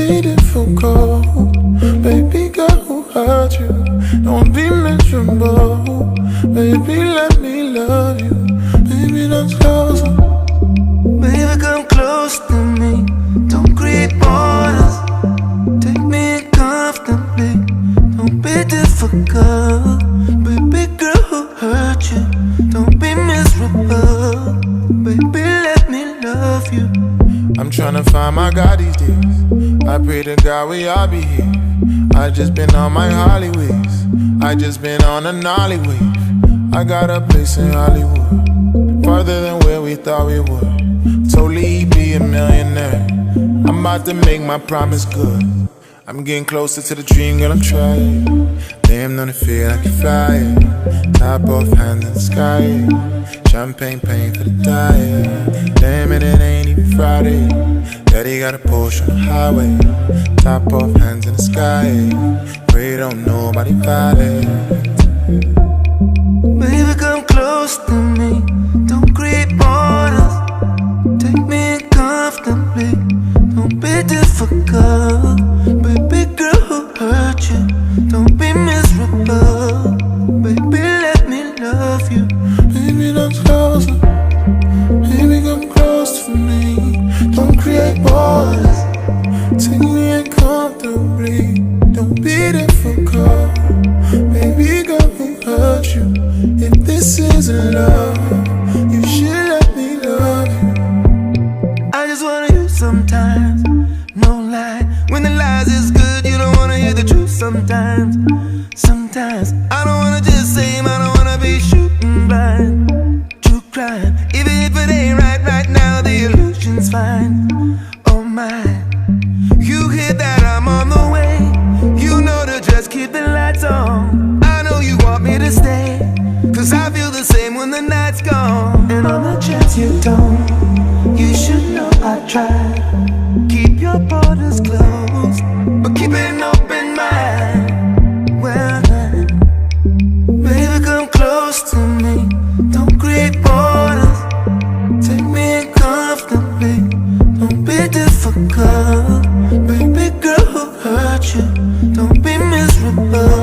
be difficult. Baby girl, who hurt you? Don't be miserable. Baby, let me love you. Baby, that's closer. Baby, come close to me. Don't create borders. Take me in comfortably. Don't be difficult. Baby girl, who hurt you? Don't be miserable. Baby, let me love you. I'm tryna find my God these days. I pray to God we all be here. I just been on my Hollywood's. I just been on a Nolly wave. I got a place in Hollywood, farther than where we thought we would. Totally be a millionaire. I'm about to make my promise good. I'm getting closer to the dream, girl, I'm trying. Damn, don't it feel like you're flying. Top off, hands in the sky. Champagne pain for the diet. Damn it, it ain't even Friday. Daddy got a Porsche on the highway. Top off, hands in the sky. Pray don't nobody violate. Baby, come close to me. Don't create borders. Take me in comfortably. Don't be difficult. Baby girl, who hurt you? Don't be miserable. Baby, let me love you. Baby, that's closer. Baby, come close to me. Don't create borders. Take me in comfortably. Don't be difficult. Baby, girl, who hurt you? If this isn't love, you should let me love you. I just wanna hear sometimes, no lie. When the lies is good, you don't wanna hear the truth sometimes. Sometimes I don't wanna just say, I don't wanna be shooting blind. True crime, even if it ain't right now, the illusion's fine. Oh my, you hear that I'm on the way. You know to just keep the lights on. I know you want me to stay, cause I feel the same when the night's gone. And on the chance you don't, you should know I tried. Keep your borders closed, but keep an open mind. Well then, baby, come close to me. Don't create borders. Take me in comfortably. Don't be difficult. Baby girl, who hurt you? Don't be miserable.